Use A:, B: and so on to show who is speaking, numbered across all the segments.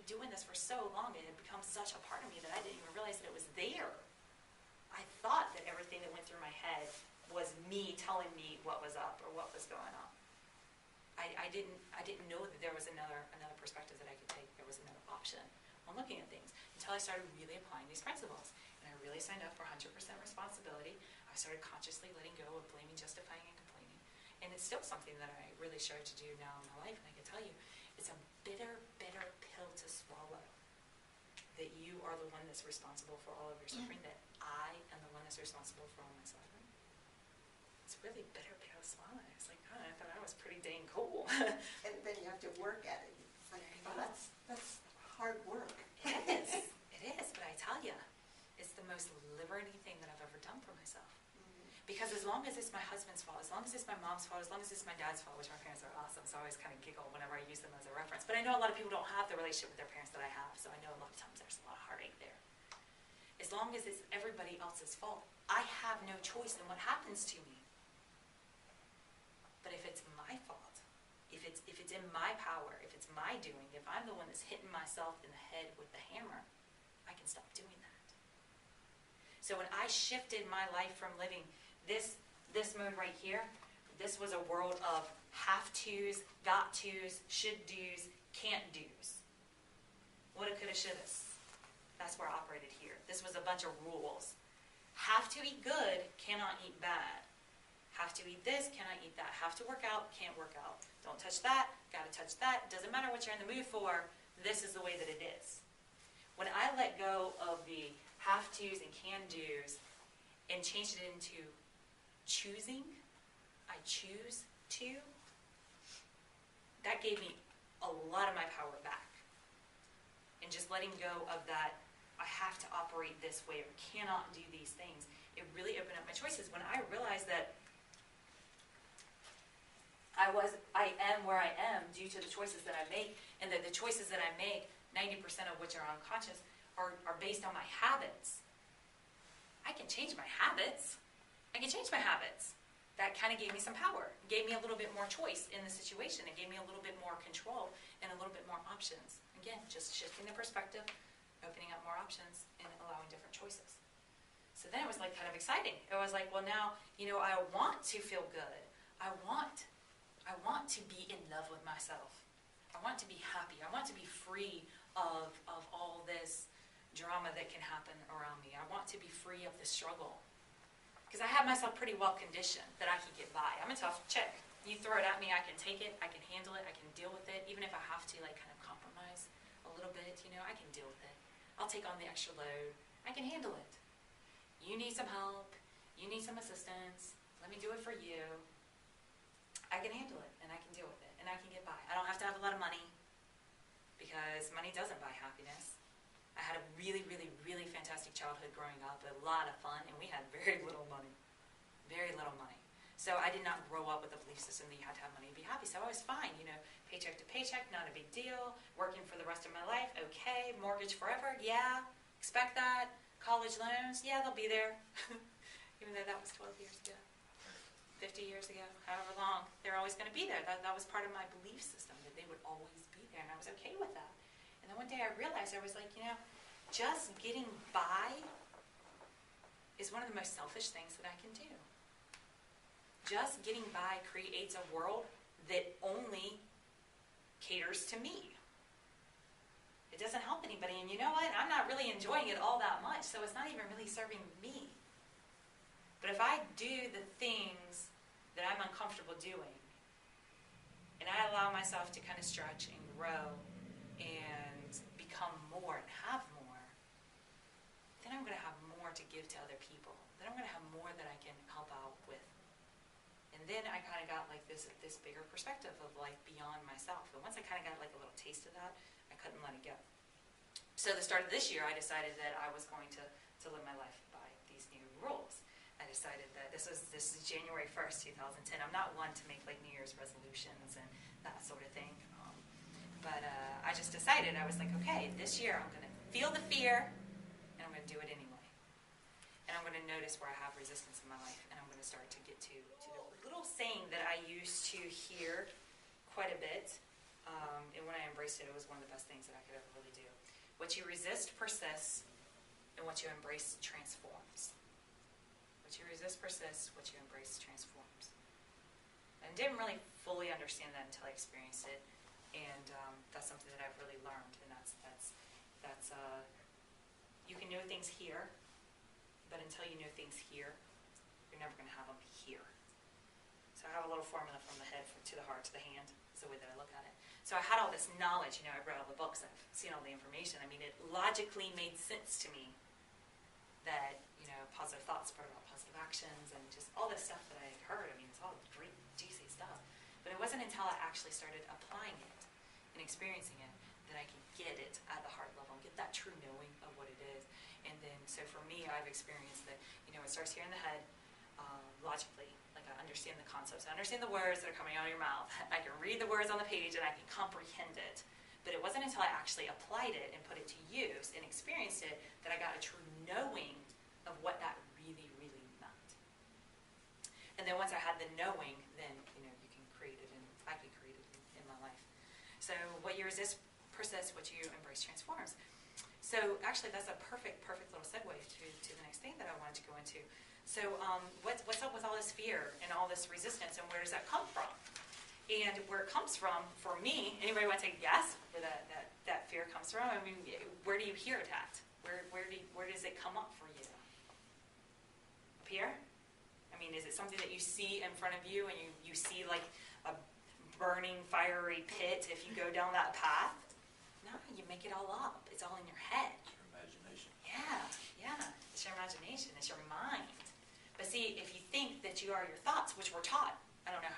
A: been doing this for so long, it had become such a part of me that I didn't even realize that it was there. I thought that everything that went through my head was me telling me what was up or what was going on. I didn't know that there was another perspective that I could take. There was another option on looking at things until I started really applying these principles. And I really signed up for 100% responsibility. I started consciously letting go of blaming, justifying, and complaining. And it's still something that I really started to do now in my life. And I can tell you, it's a bitter, bitter pill to swallow. That you are the one that's responsible for all of your suffering, that I am the one that's responsible for all my suffering. It's really bitter pill to swallow. It's like, oh, I thought I was pretty dang cool.
B: And then you have to work at it. It's like, oh, that's hard work.
A: It is, but I tell you, it's the most liberating thing that I've ever done for myself. Because as long as it's my husband's fault, as long as it's my mom's fault, as long as it's my dad's fault, which my parents are awesome, so I always kind of giggle whenever I use them as a reference. But I know a lot of people don't have the relationship with their parents that I have, so I know a lot of times there's a lot of heartache there. As long as it's everybody else's fault, I have no choice in what happens to me. But if it's my fault, if it's in my power, if it's my doing, if I'm the one that's hitting myself in the head with the hammer, I can stop doing that. So when I shifted my life from living this mode right here, this was a world of have-tos, got-tos, should-dos, can't-dos. Woulda, coulda, shouldas. That's where I operated here. This was a bunch of rules. Have to eat good, cannot eat bad. Have to eat this, cannot eat that. Have to work out, can't work out. Don't touch that, gotta touch that. Doesn't matter what you're in the mood for, this is the way that it is. When I let go of the have-tos and can-dos and changed it into choosing, I choose to, that gave me a lot of my power back. And just letting go of that, I have to operate this way or cannot do these things, it really opened up my choices. When I realized that I am where I am due to the choices that I make, and that the choices that I make, 90% of which are unconscious, are based on my habits. I can change my habits. I can change my habits. That kind of gave me some power. It gave me a little bit more choice in the situation. It gave me a little bit more control and a little bit more options. Again, just shifting the perspective, opening up more options, and allowing different choices. So then it was like kind of exciting. It was like, well, now, I want to feel good. I want to be in love with myself. I want to be happy. I want to be free of all this drama that can happen around me. I want to be free of the struggle. Because I have myself pretty well conditioned that I can get by. I'm a tough chick. You throw it at me, I can take it, I can handle it, I can deal with it. Even if I have to kind of compromise a little bit, I can deal with it. I'll take on the extra load. I can handle it. You need some help. You need some assistance. Let me do it for you. I can handle it, and I can deal with it, and I can get by. I don't have to have a lot of money, because money doesn't buy happiness. I had a really, really, really fantastic childhood growing up, a lot of fun, and we had very little money. Very little money. So I did not grow up with a belief system that you had to have money to be happy. So I was fine, paycheck to paycheck, not a big deal. Working for the rest of my life, okay. Mortgage forever, yeah. Expect that. College loans, yeah, they'll be there. Even though that was 12 years ago. 50 years ago, however long, they're always going to be there. That was part of my belief system, that they would always be there, and I was okay with that. And then one day I realized, I was like, just getting by is one of the most selfish things that I can do. Just getting by creates a world that only caters to me. It doesn't help anybody, and you know what? I'm not really enjoying it all that much, so it's not even really serving me. But if I do the things that I'm uncomfortable doing, and I allow myself to kind of stretch and grow and become more and have more, then I'm going to have more to give to other people. Then I'm going to have more that I can help out with. And then I kind of got this bigger perspective of beyond myself. And once I kind of got a little taste of that, I couldn't let it go. So the start of this year, I decided that I was going to live my life by these new rules. I decided that this is January 1st, 2010. I'm not one to make New Year's resolutions and that sort of thing. But I just decided, I was like, okay, this year I'm going to feel the fear, and I'm going to do it anyway. And I'm going to notice where I have resistance in my life, and I'm going to start to get to the little saying that I used to hear quite a bit And when I embraced it, it was one of the best things that I could ever really do. What you resist persists, and what you embrace transforms. What you resist persists, what you embrace transforms. And I didn't really fully understand that until I experienced it, and that's something that I've really learned. And that's you can know things here, but until you know things here, you're never going to have them here. So I have a little formula from the head to the heart to the hand. Is the way that I look at it. So I had all this knowledge, I've read all the books, I've seen all the information. I mean, it logically made sense to me that, positive thoughts brought about positive actions and just all this stuff that I had heard. I mean, it's all great, juicy stuff. But it wasn't until I actually started applying it and experiencing it that I could get it at the heart level, get that true knowing of what it is. And then, so for me, I've experienced that, it starts here in the head, logically. Like, I understand the concepts, I understand the words that are coming out of your mouth. I can read the words on the page and I can comprehend it. But it wasn't until I actually applied it and put it to use and experienced it that I got a true knowing of what that really, really meant. And then once I had the knowing, then, you can create it, and I can create it in my life. So what you resist persists, what you embrace transforms. So actually that's a perfect little segue to the next thing that I wanted to go into. So what's up with all this fear and all this resistance, and where does that come from? And where it comes from, for me, anybody want to take a guess where that fear comes from? I mean, where do you hear it at? Where does it come up for you? Up here? I mean, is it something that you see in front of you, and you see like a burning, fiery pit if you go down that path? No, you make it all up. It's all in your head.
C: It's your imagination.
A: Yeah. It's your imagination. It's your mind. But see, if you think that you are your thoughts, which we're taught, I don't know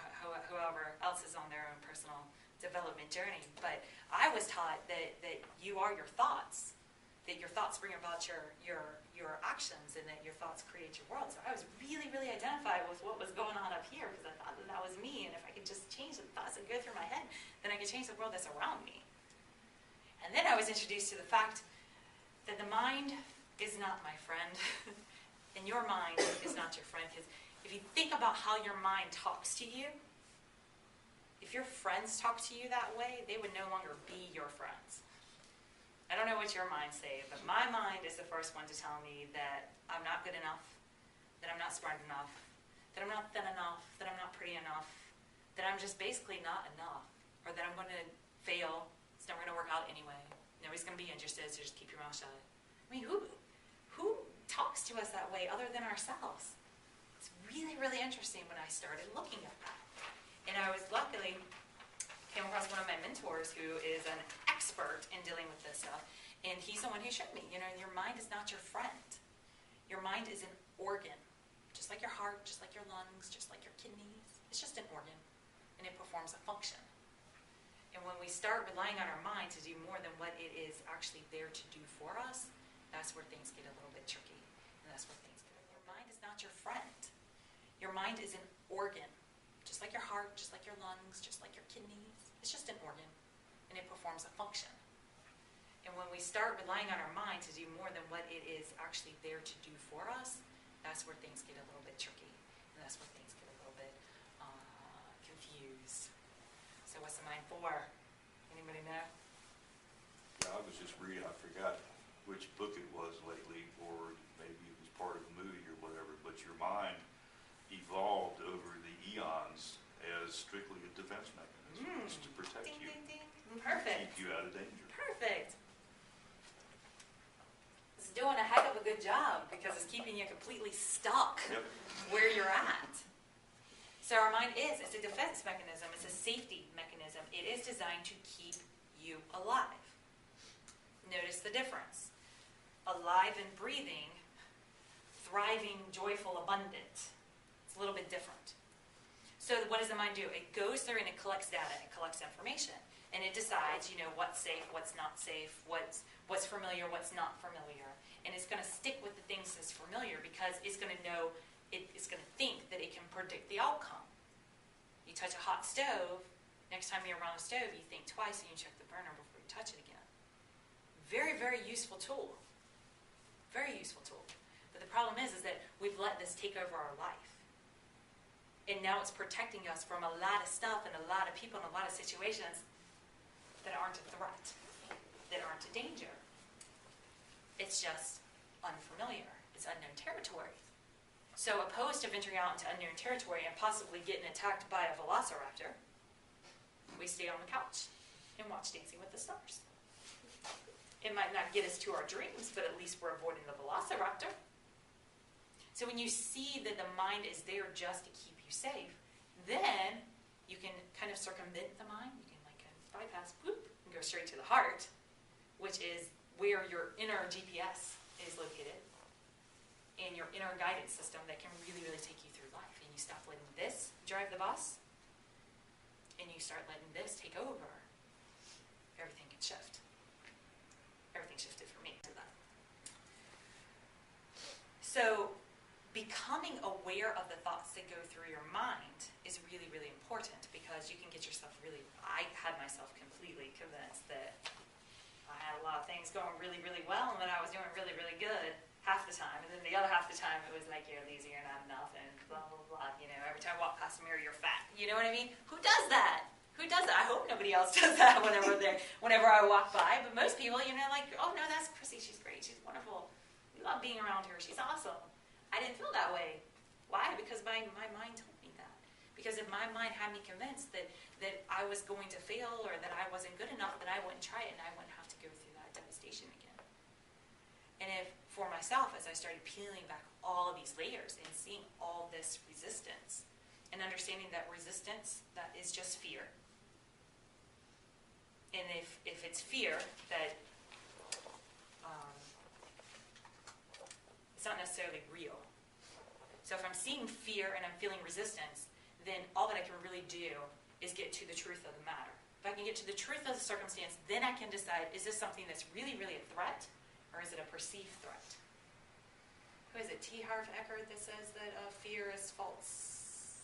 A: whoever else is on their own personal development journey, but I was taught that you are your thoughts, that your thoughts bring about your actions, and that your thoughts create your world. So I was really, really identified with what was going on up here, because I thought that was me, and if I could just change the thoughts that go through my head, then I could change the world that's around me. And then I was introduced to the fact that the mind is not my friend, and your mind is not your friend. Because if you think about how your mind talks to you, if your friends talk to you that way, they would no longer be your friends. I don't know what your mind say, but my mind is the first one to tell me that I'm not good enough, that I'm not smart enough, that I'm not thin enough, that I'm not pretty enough, that I'm just basically not enough, or that I'm going to fail, it's never going to work out anyway, nobody's going to be interested, so just keep your mouth shut. I mean, who talks to us that way other than ourselves? It's really, really interesting when I started looking at that. And I was luckily came across one of my mentors who is an expert in dealing with this stuff, and he's the one who showed me, your mind is not your friend. Your mind is an organ, just like your heart, just like your lungs, just like your kidneys. It's just an organ, and it performs a function. And when we start relying on our mind to do more than what it is actually there to do for us, that's where things get a little bit tricky, and that's where things get. Your mind is not your friend. Your mind is an organ, just like your heart, just like your lungs, just like your kidneys. It's just an organ, and it performs a function. And when we start relying on our mind to do more than what it is actually there to do for us, that's where things get a little bit tricky, and that's where things get a little bit confused. So what's the mind for? Anybody know?
C: Yeah, I was just reading, I forgot which book it was lately, or maybe it was part of a movie or whatever, but your mind evolved over the eons as strictly a defense mechanism. It's to protect
A: Ding,
C: you.
A: ding, ding. Perfect.
C: Keep you out of danger.
A: Perfect. It's doing a heck of a good job, because it's keeping you completely stuck where you're at. So our mind it's a defense mechanism. It's a safety mechanism. It is designed to keep you alive. Notice the difference. Alive and breathing, thriving, joyful, abundant. It's a little bit different. So what does the mind do? It goes through and it collects data, it collects information, and it decides, what's safe, what's not safe, what's familiar, what's not familiar. And it's going to stick with the things that's familiar, because it's going to know, it's going to think that it can predict the outcome. You touch a hot stove, next time you're around a stove, you think twice and you check the burner before you touch it again. Very, very useful tool. Very useful tool. But the problem is that we've let this take over our life. And now it's protecting us from a lot of stuff and a lot of people and a lot of situations that aren't a threat, that aren't a danger. It's just unfamiliar. It's unknown territory. So opposed to venturing out into unknown territory and possibly getting attacked by a velociraptor, we stay on the couch and watch Dancing with the Stars. It might not get us to our dreams, but at least we're avoiding the velociraptor. So when you see that the mind is there just to keep you safe, then you can kind of circumvent the mind. You can like kind of bypass, whoop, and go straight to the heart, which is where your inner GPS is located, and your inner guidance system that can really, really take you through life. And you stop letting this drive the bus, and you start letting this take over. Everything can shift. Everything shifted for me to that. So becoming aware of the thoughts that go through your mind is really, really important, because you can get yourself really, I had myself completely convinced that I had a lot of things going really, really well and that I was doing really, really good half the time. And then the other half the time it was like, you're lazy, you're not enough, and blah, blah, blah. You know, every time I walk past a mirror, you're fat. You know what I mean? Who does that? Who does that? I hope nobody else does that whenever I walk by. But most people, you know, like, oh no, that's Chrissy, she's great, she's wonderful. We love being around her, she's awesome. I didn't feel that way. Why? Because my mind told me that. Because if my mind had me convinced that I was going to fail or that I wasn't good enough, then I wouldn't try it and I wouldn't have to go through that devastation again. And if, for myself, as I started peeling back all of these layers and seeing all this resistance and understanding that resistance, that is just fear. And if it's fear, that it's not necessarily real. So if I'm seeing fear and I'm feeling resistance, then all that I can really do is get to the truth of the matter. If I can get to the truth of the circumstance, then I can decide, is this something that's really, really a threat, or is it a perceived threat? Who is it, T. Harv Eker, that says that fear is false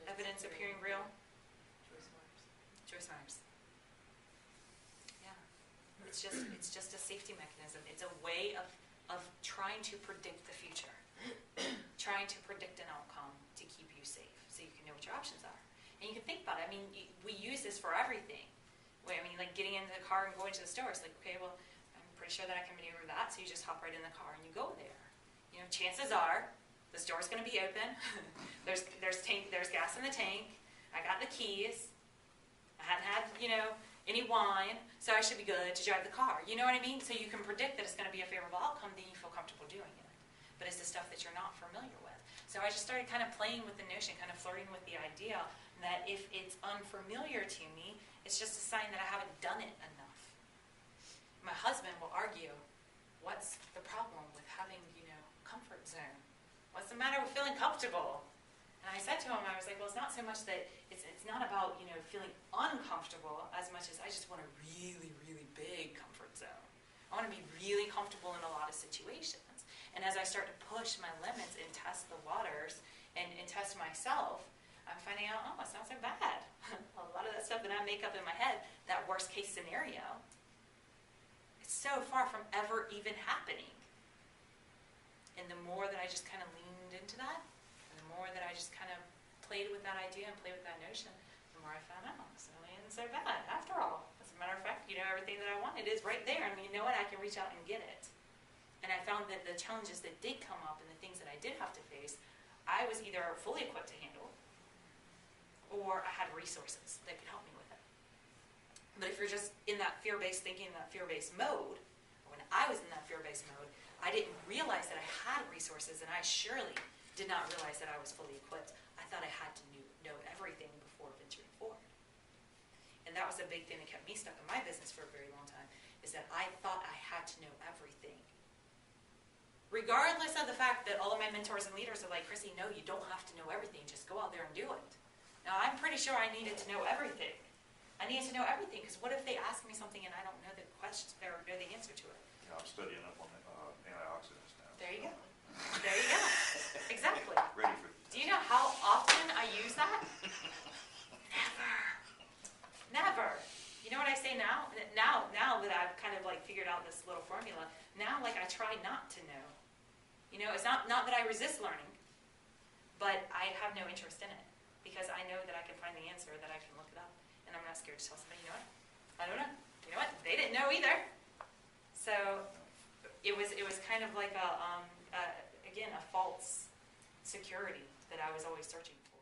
A: evidence appearing real? Joyce Myers. Yeah. It's just a safety mechanism. It's a way of trying to predict the future. Trying to predict an outcome to keep you safe, so you can know what your options are. And you can think about it. I mean, we use this for everything. I mean, like getting into the car and going to the store. It's like, okay, well, I'm pretty sure that I can maneuver that, so you just hop right in the car and you go there. You know, chances are the store's going to be open. there's gas in the tank. I got the keys. I hadn't had, any wine, so I should be good to drive the car. You know what I mean? So you can predict that it's going to be a favorable outcome, then you feel comfortable doing it. But it's the stuff that you're not familiar with. So I just started kind of playing with the notion, kind of flirting with the idea that if it's unfamiliar to me, it's just a sign that I haven't done it enough. My husband will argue, what's the problem with having, comfort zone? What's the matter with feeling comfortable? And I said to him, I was like, well, it's not so much that it's not about, feeling uncomfortable as much as I just want a really, really big comfort zone. I want to be really comfortable in a lot of situations. And as I start to push my limits and test the waters and test myself, I'm finding out, oh, it's not so bad. A lot of that stuff that I make up in my head, that worst case scenario, it's so far from ever even happening. And the more that I just kind of leaned into that, and the more that I just kind of played with that idea and played with that notion, the more I found out, it's really isn't so bad after all. As a matter of fact, everything that I wanted is right there, and you know what, I can reach out and get it. And I found that the challenges that did come up and the things that I did have to face, I was either fully equipped to handle, or I had resources that could help me with it. But if you're just in that fear-based thinking, that fear-based mode, when I was in that fear-based mode, I didn't realize that I had resources, and I surely did not realize that I was fully equipped. I thought I had to know everything before venturing forward. And that was a big thing that kept me stuck in my business for a very long time, is that I thought I had to know everything. Regardless of the fact that all of my mentors and leaders are like, Chrissy, no, you don't have to know everything. Just go out there and do it. Now, I'm pretty sure I needed to know everything. I needed to know everything, because what if they ask me something and I don't know the question or know the answer to it?
C: Yeah, I'm studying up on antioxidants now.
A: There you go. There you go. Exactly.
C: Ready for
A: Do you know how often I use that? Never. You know what I say now? Now that I've kind of like figured out this little formula, now like I try not to know. It's not that I resist learning, but I have no interest in it, because I know that I can find the answer, that I can look it up, and I'm not scared to tell somebody, you know what? I don't know. You know what? They didn't know either. So it was kind of like again, a false security that I was always searching for.